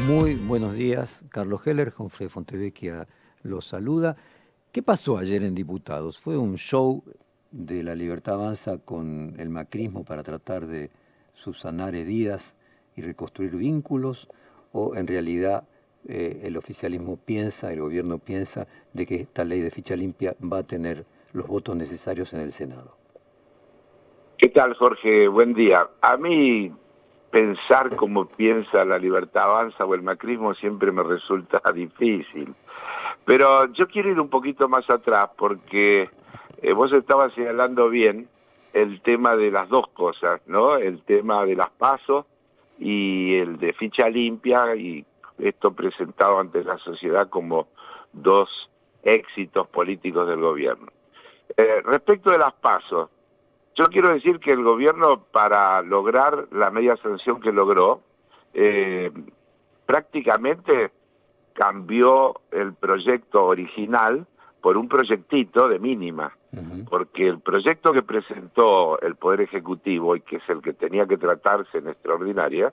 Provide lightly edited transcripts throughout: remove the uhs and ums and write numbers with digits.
Muy buenos días, Carlos Heller, Jonfre Fontevecchia los saluda. ¿Qué pasó ayer en Diputados? ¿Fue un show de la Libertad Avanza con el macrismo para tratar de subsanar heridas y reconstruir vínculos? ¿O en realidad el oficialismo piensa, el gobierno piensa, de que esta ley de ficha limpia va a tener los votos necesarios en el Senado? ¿Qué tal, Jorge? Buen día. A mí pensar como piensa la Libertad Avanza o el macrismo siempre me resulta difícil. Pero yo quiero ir un poquito más atrás porque vos estabas señalando bien el tema de las dos cosas, ¿no? El tema de las PASO y el de ficha limpia, y esto presentado ante la sociedad como dos éxitos políticos del gobierno. Respecto de las PASO, yo quiero decir que el gobierno, para lograr la media sanción que logró, prácticamente cambió el proyecto original por un proyectito de mínima, porque el proyecto que presentó el Poder Ejecutivo, y que es el que tenía que tratarse en extraordinaria,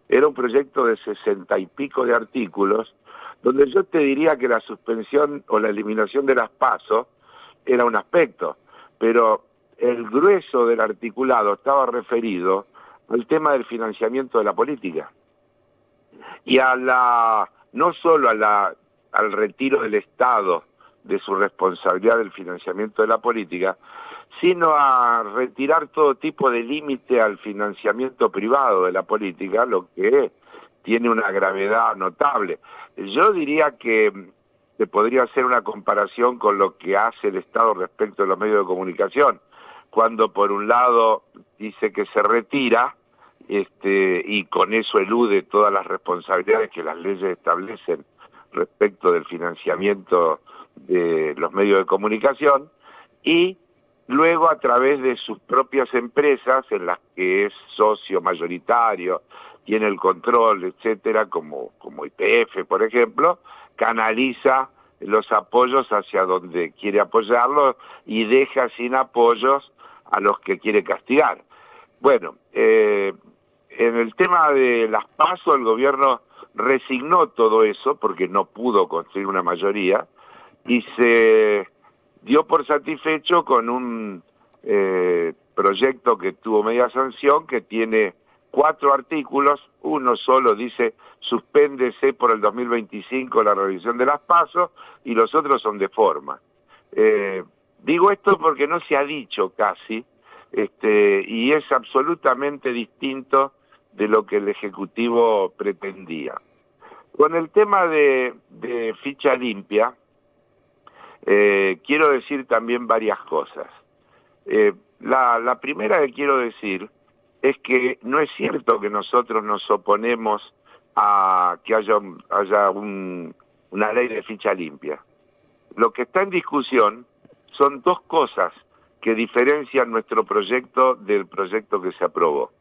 era un proyecto de 60 y pico de artículos, donde yo te diría que la suspensión o la eliminación de las PASO era un aspecto, pero el grueso del articulado estaba referido al tema del financiamiento de la política y no solo al retiro del Estado de su responsabilidad del financiamiento de la política, sino a retirar todo tipo de límite al financiamiento privado de la política, lo que tiene una gravedad notable. Yo diría que se podría hacer una comparación con lo que hace el Estado respecto de los medios de comunicación, cuando por un lado dice que se retira, y con eso elude todas las responsabilidades que las leyes establecen respecto del financiamiento de los medios de comunicación, y luego a través de sus propias empresas, en las que es socio mayoritario, tiene el control, etcétera, como YPF, por ejemplo, canaliza los apoyos hacia donde quiere apoyarlos y deja sin apoyos a los que quiere castigar. Bueno, en el tema de las PASO, el gobierno resignó todo eso porque no pudo construir una mayoría y se dio por satisfecho con un proyecto que tuvo media sanción, que tiene 4 artículos. Uno solo dice suspéndese por el 2025 la revisión de las PASO, y los otros son de forma. Digo esto porque no se ha dicho casi, y es absolutamente distinto de lo que el Ejecutivo pretendía. Con el tema de ficha limpia, quiero decir también varias cosas. La primera que quiero decir es que no es cierto que nosotros nos oponemos a que haya una ley de ficha limpia. Lo que está en discusión son dos cosas que diferencian nuestro proyecto del proyecto que se aprobó.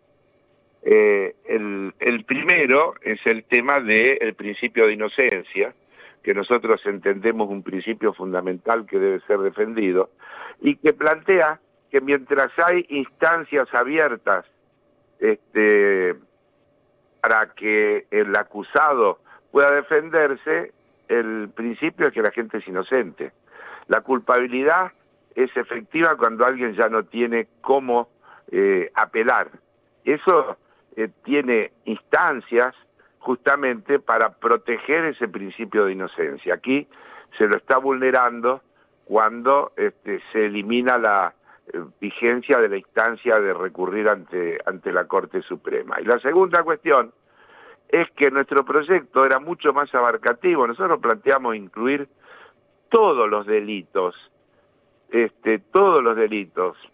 El primero es el tema del principio de inocencia, que nosotros entendemos un principio fundamental que debe ser defendido, y que plantea que mientras hay instancias abiertas para que el acusado pueda defenderse, el principio es que la gente es inocente. La culpabilidad es efectiva cuando alguien ya no tiene cómo apelar. Eso tiene instancias justamente para proteger ese principio de inocencia. Aquí se lo está vulnerando cuando se elimina la vigencia de la instancia de recurrir ante la Corte Suprema. Y la segunda cuestión es que nuestro proyecto era mucho más abarcativo. Nosotros planteamos incluir todos los delitos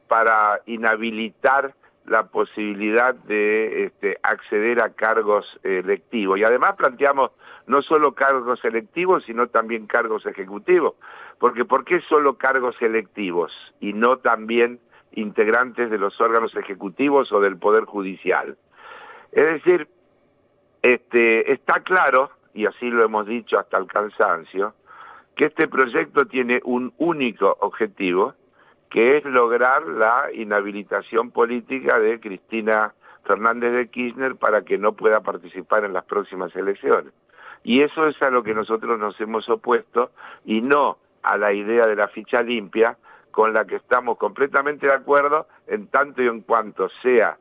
para inhabilitar la posibilidad de acceder a cargos electivos. Y además planteamos no solo cargos electivos, sino también cargos ejecutivos. Porque ¿por qué solo cargos electivos y no también integrantes de los órganos ejecutivos o del Poder Judicial? Es decir, está claro, y así lo hemos dicho hasta el cansancio, que este proyecto tiene un único objetivo, que es lograr la inhabilitación política de Cristina Fernández de Kirchner para que no pueda participar en las próximas elecciones. Y eso es a lo que nosotros nos hemos opuesto, y no a la idea de la ficha limpia, con la que estamos completamente de acuerdo en tanto y en cuanto sea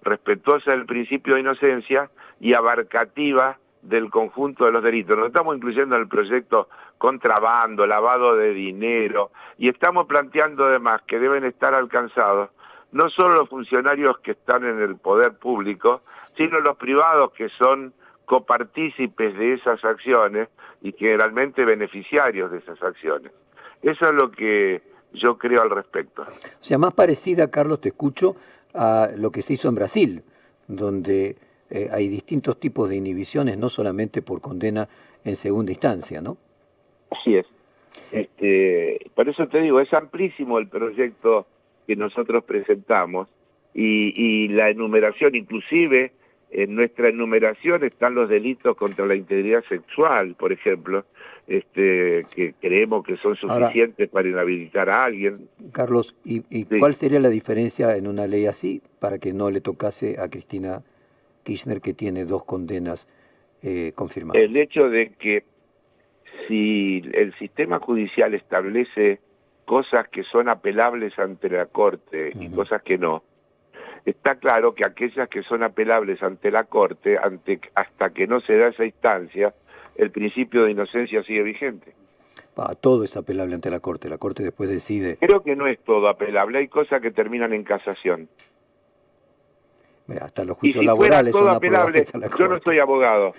respetuosa del principio de inocencia y abarcativa del conjunto de los delitos. Nos estamos incluyendo en el proyecto contrabando, lavado de dinero, y estamos planteando además que deben estar alcanzados no solo los funcionarios que están en el poder público, sino los privados que son copartícipes de esas acciones y generalmente beneficiarios de esas acciones. Eso es lo que yo creo al respecto. O sea, más parecida, Carlos, te escucho, a lo que se hizo en Brasil, donde hay distintos tipos de inhibiciones, no solamente por condena en segunda instancia, ¿no? Así es. Por eso te digo, es amplísimo el proyecto que nosotros presentamos, y la enumeración, inclusive en nuestra enumeración están los delitos contra la integridad sexual, por ejemplo, que creemos que son suficientes para inhabilitar a alguien. Carlos, ¿y Sí. cuál sería la diferencia en una ley así para que no le tocase a Cristina Kirchner, que tiene 2 condenas confirmadas? El hecho de que si el sistema judicial establece cosas que son apelables ante la Corte y cosas que no, está claro que aquellas que son apelables ante la Corte, hasta que no se da esa instancia, el principio de inocencia sigue vigente. Todo es apelable ante la Corte después decide. Creo que no es todo apelable, hay cosas que terminan en casación. Mira, hasta los Y juicios si laborales fueran todo son apelable, aprobables a la yo no Corte. soy abogado,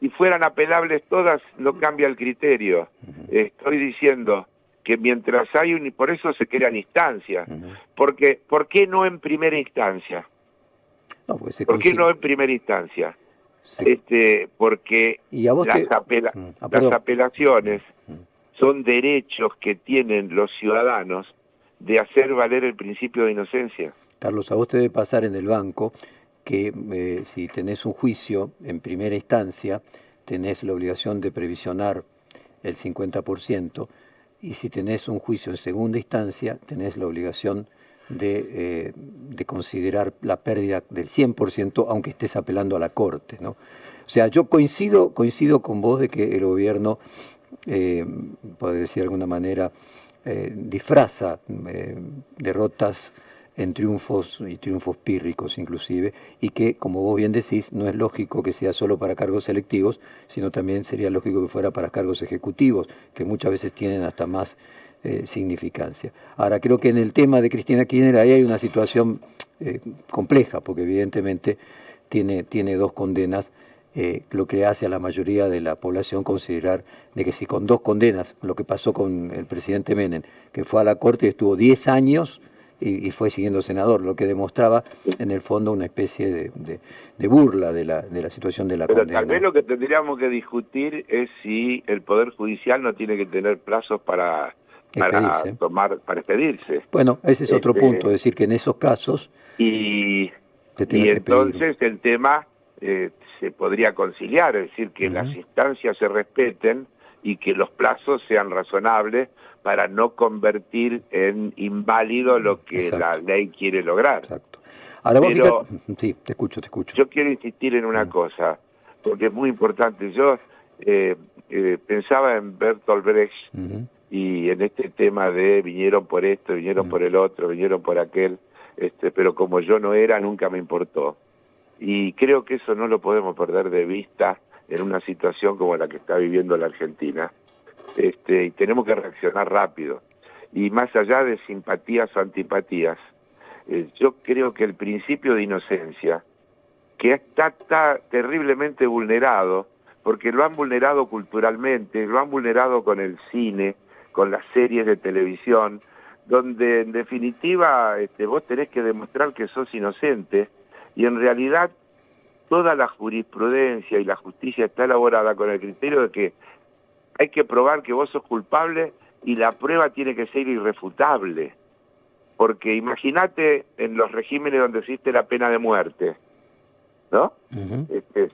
si fueran apelables todas, no cambia el criterio. Estoy diciendo que mientras hay por eso se crean instancias, porque ¿por qué no en primera instancia? No, pues ¿Por qué no en primera instancia? Porque ¿Y a vos las apelaciones son derechos que tienen los ciudadanos de hacer valer el principio de inocencia. Carlos, a vos te debe pasar en el banco que si tenés un juicio en primera instancia, tenés la obligación de previsionar el 50%, y si tenés un juicio en segunda instancia, tenés la obligación de considerar la pérdida del 100%, aunque estés apelando a la Corte, ¿no? O sea, yo coincido con vos de que el gobierno, por decir de alguna manera, disfraza derrotas en triunfos y triunfos pírricos inclusive, y que, como vos bien decís, no es lógico que sea solo para cargos selectivos, sino también sería lógico que fuera para cargos ejecutivos, que muchas veces tienen hasta más significancia. Ahora, creo que en el tema de Cristina Kirchner ahí hay una situación compleja, porque evidentemente tiene 2 condenas, lo que hace a la mayoría de la población considerar de que si con 2 condenas, lo que pasó con el presidente Menem, que fue a la Corte y estuvo 10 años y fue siguiendo senador, lo que demostraba en el fondo una especie de burla de la situación de la condena. Pero tal vez lo que tendríamos que discutir es si el Poder Judicial no tiene que tener plazos para expedirse. Bueno, ese es otro punto, es decir, que en esos casos... Y entonces el tema se podría conciliar, es decir, que las instancias se respeten y que los plazos sean razonables para no convertir en inválido lo que la ley quiere lograr. Exacto. Ahora vos pero sí, te escucho. Yo quiero insistir en una cosa, porque es muy importante. Yo pensaba en Bertolt Brecht y en este tema de vinieron por esto, vinieron por el otro, vinieron por aquel, pero como yo no era, nunca me importó. Y creo que eso no lo podemos perder de vista en una situación como la que está viviendo la Argentina. Y tenemos que reaccionar rápido. Y más allá de simpatías o antipatías, yo creo que el principio de inocencia, que está terriblemente vulnerado, porque lo han vulnerado culturalmente, lo han vulnerado con el cine, con las series de televisión, donde en definitiva vos tenés que demostrar que sos inocente, y en realidad toda la jurisprudencia y la justicia está elaborada con el criterio de que hay que probar que vos sos culpable y la prueba tiene que ser irrefutable. Porque imagínate en los regímenes donde existe la pena de muerte, ¿no?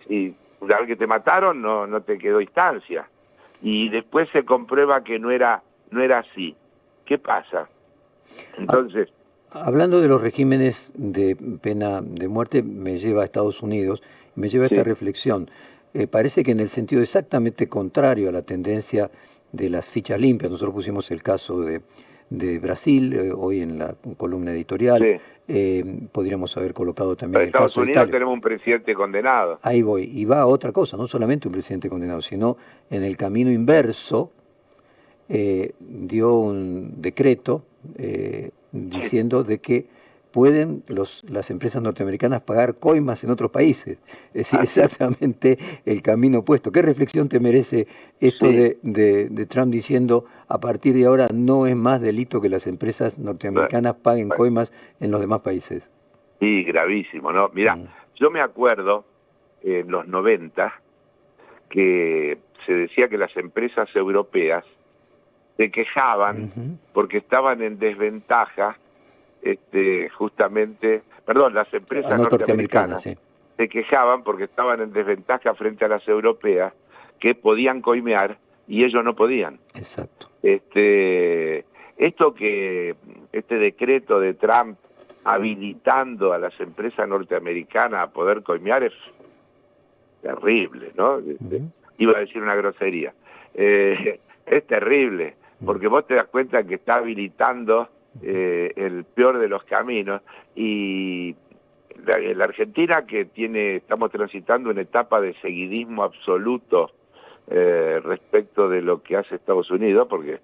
Si una vez que te mataron no te quedó instancia. Y después se comprueba que no era así. ¿Qué pasa? Entonces, Hablando de los regímenes de pena de muerte, me lleva a Estados Unidos, me lleva a esta Sí, reflexión. Parece que en el sentido exactamente contrario a la tendencia de las fichas limpias, nosotros pusimos el caso de Brasil, hoy en la columna editorial, sí. podríamos haber colocado también Para el Estados caso de Unidos Italia. tenemos un presidente condenado. Ahí voy, y va a otra cosa, no solamente un presidente condenado, sino en el camino inverso, dio un decreto Sí, diciendo de que pueden las empresas norteamericanas pagar coimas en otros países. Es decir, así es. exactamente el camino opuesto. ¿Qué reflexión te merece esto Sí, de Trump diciendo a partir de ahora no es más delito que las empresas bueno, norteamericanas paguen bueno, coimas en los demás países? sí, gravísimo, ¿no? Mirá, Mm. yo me acuerdo en los 90 que se decía que las empresas europeas se quejaban Ujú. porque estaban en desventaja, justamente, perdón, las A empresas norteamericanas, norteamericanas sí, se quejaban porque estaban en desventaja frente a las europeas que podían coimear y ellos no podían. exacto. Este, esto que este decreto de Trump habilitando a las empresas norteamericanas a poder coimear es terrible, ¿no? Ujú. Iba a decir una grosería. Es terrible, Mm. porque vos te das cuenta que está habilitando el peor de los caminos y la Argentina estamos transitando una etapa de seguidismo absoluto respecto de lo que hace Estados Unidos, porque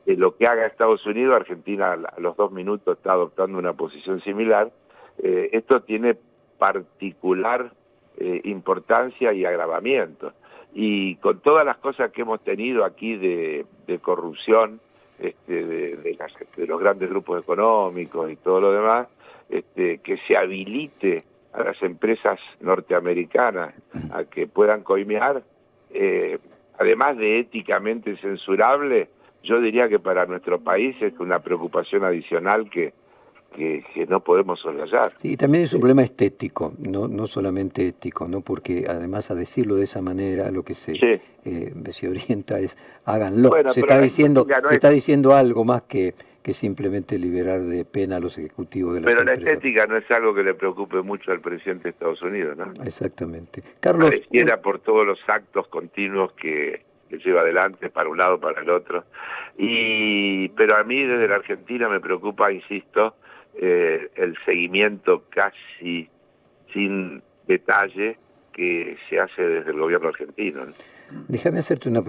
de lo que haga Estados Unidos, Argentina a los 2 minutos está adoptando una posición similar. Esto tiene particular importancia y agravamiento. Y con todas las cosas que hemos tenido aquí de corrupción, de los grandes grupos económicos y todo lo demás, que se habilite a las empresas norteamericanas a que puedan coimear, además de éticamente censurable, yo diría que para nuestro país es una preocupación adicional que no podemos soslayar. Sí, y también es un Eh, problema estético, no solamente ético, ¿no? Porque además a decirlo de esa manera lo que sí, se orienta es háganlo. bueno, pero la estética no Se es, está diciendo algo más que simplemente liberar de pena a los ejecutivos de las pero la empresas. estética no es algo que le preocupe mucho al presidente de Estados Unidos, ¿no? Exactamente. Carlos, Pareciera por todos los actos continuos que lleva adelante para un lado, para el otro. Pero a mí desde la Argentina me preocupa, insisto, el seguimiento casi sin detalle que se hace desde el gobierno argentino, ¿no? déjame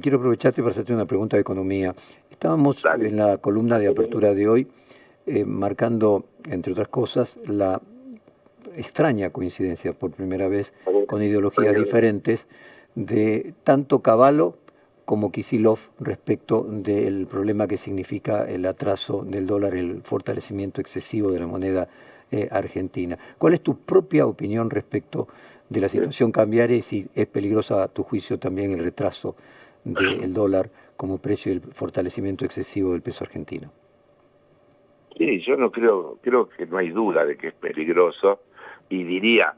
quiero aprovecharte para hacerte una pregunta de economía. Estábamos Dale. en la columna de apertura de hoy marcando, entre otras cosas, la extraña coincidencia por primera vez con ideologías diferentes de tanto Cavallo como Kicillof respecto del problema que significa el atraso del dólar, el fortalecimiento excesivo de la moneda argentina. ¿Cuál es tu propia opinión respecto de la situación cambiaria y si es peligrosa a tu juicio también el retraso del dólar como precio del fortalecimiento excesivo del peso argentino? Sí, yo no creo que no hay duda de que es peligroso y diría,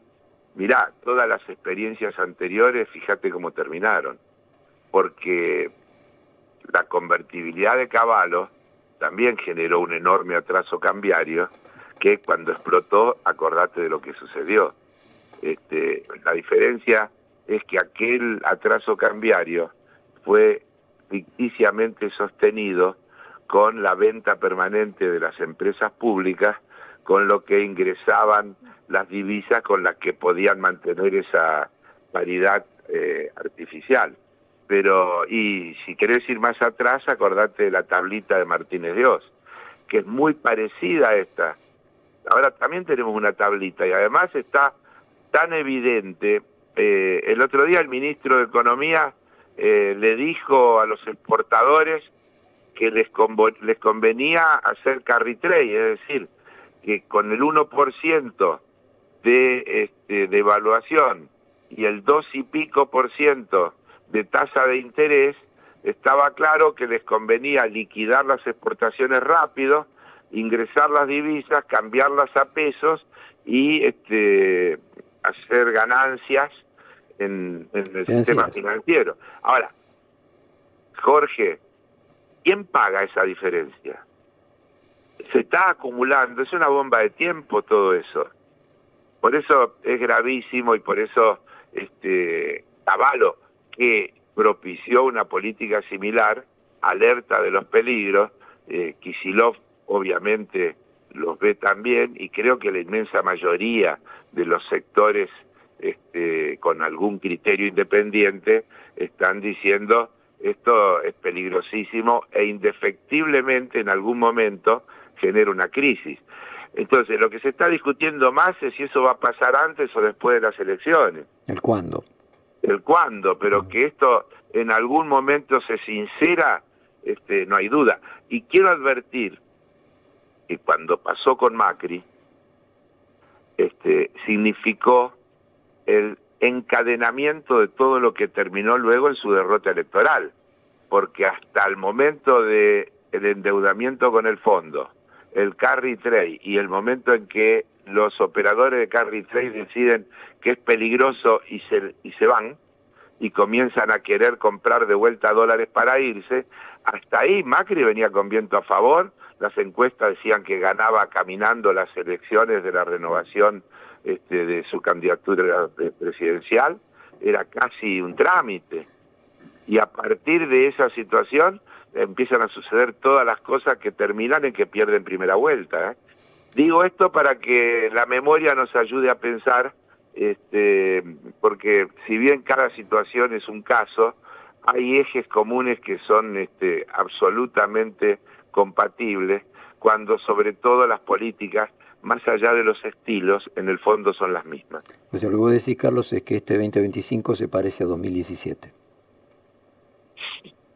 mirá, todas las experiencias anteriores, fíjate cómo terminaron, porque la convertibilidad de Cavallo también generó un enorme atraso cambiario que cuando explotó, acordate de lo que sucedió. La diferencia es que aquel atraso cambiario fue ficticiamente sostenido con la venta permanente de las empresas públicas, con lo que ingresaban las divisas con las que podían mantener esa paridad artificial. Pero, y si querés ir más atrás, acordate de la tablita de Martínez de Oz, que es muy parecida a esta. Ahora también tenemos una tablita y además está tan evidente. El otro día el ministro de Economía le dijo a los exportadores que les convenía hacer carry trade, es decir, que con el 1% de evaluación y el 2 y pico por ciento de tasa de interés, estaba claro que les convenía liquidar las exportaciones rápido, ingresar las divisas, cambiarlas a pesos y hacer ganancias en el sistema Financieras. financiero. Ahora, Jorge, ¿quién paga esa diferencia? se está acumulando, es una bomba de tiempo todo eso. Por eso es gravísimo y por eso Cavallo, que propició una política similar, alerta de los peligros. Kicillof obviamente los ve también, y creo que la inmensa mayoría de los sectores con algún criterio independiente están diciendo esto es peligrosísimo e indefectiblemente en algún momento genera una crisis. Entonces, lo que se está discutiendo más es si eso va a pasar antes o después de las elecciones. ¿El cuándo? El cuándo, pero que esto en algún momento se sincera, no hay duda. Y quiero advertir que cuando pasó con Macri, significó el encadenamiento de todo lo que terminó luego en su derrota electoral, porque hasta el momento del endeudamiento con el fondo, el carry trade y el momento en que los operadores de carry trade deciden que es peligroso y se van y comienzan a querer comprar de vuelta dólares para irse, hasta ahí Macri venía con viento a favor. Las encuestas decían que ganaba caminando las elecciones de la renovación de su candidatura presidencial, era casi un trámite. Y a partir de esa situación empiezan a suceder todas las cosas que terminan en que pierden primera vuelta. Digo esto para que la memoria nos ayude a pensar, porque si bien cada situación es un caso, hay ejes comunes que son absolutamente compatibles, cuando sobre todo las políticas, más allá de los estilos, en el fondo son las mismas. O sea, lo que vos decís, Carlos, es que este 2025 se parece a 2017.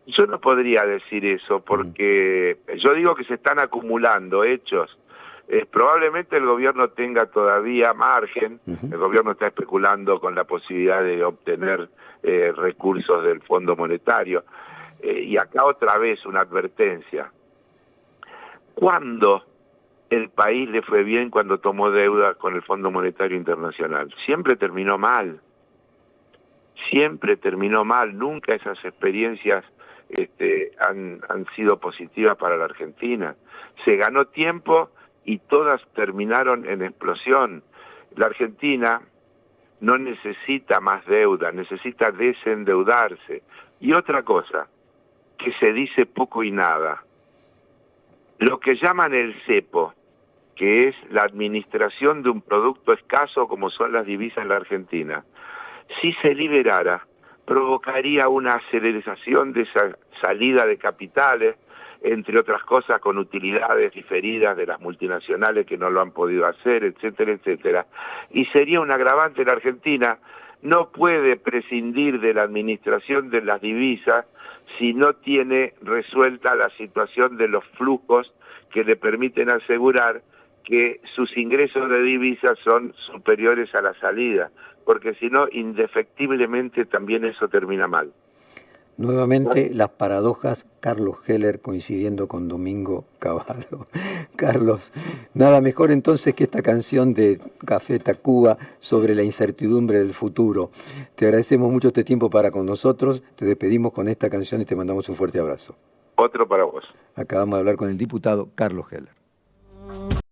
Yo no podría decir eso, porque yo digo que se están acumulando hechos. Probablemente el gobierno tenga todavía margen. El gobierno está especulando con la posibilidad de obtener recursos del Fondo Monetario. Y acá otra vez una advertencia. ¿Cuándo el país le fue bien cuando tomó deuda con el Fondo Monetario Internacional? Siempre terminó mal. Siempre terminó mal. Nunca esas experiencias han sido positivas para la Argentina. Se ganó tiempo y todas terminaron en explosión. La Argentina no necesita más deuda, necesita desendeudarse. Y otra cosa, que se dice poco y nada. Lo que llaman el cepo, que es la administración de un producto escaso como son las divisas en la Argentina, si se liberara, provocaría una aceleración de esa salida de capitales, entre otras cosas con utilidades diferidas de las multinacionales que no lo han podido hacer, etcétera, etcétera. Y sería un agravante. La Argentina no puede prescindir de la administración de las divisas si no tiene resuelta la situación de los flujos que le permiten asegurar que sus ingresos de divisas son superiores a la salida, porque si no, indefectiblemente también eso termina mal. Nuevamente las paradojas, Carlos Heller coincidiendo con Domingo Cavallo. Carlos, nada mejor entonces que esta canción de Café Tacuba sobre la incertidumbre del futuro. Te agradecemos mucho este tiempo para con nosotros, te despedimos con esta canción y te mandamos un fuerte abrazo. Otro para vos. Acabamos de hablar con el diputado Carlos Heller.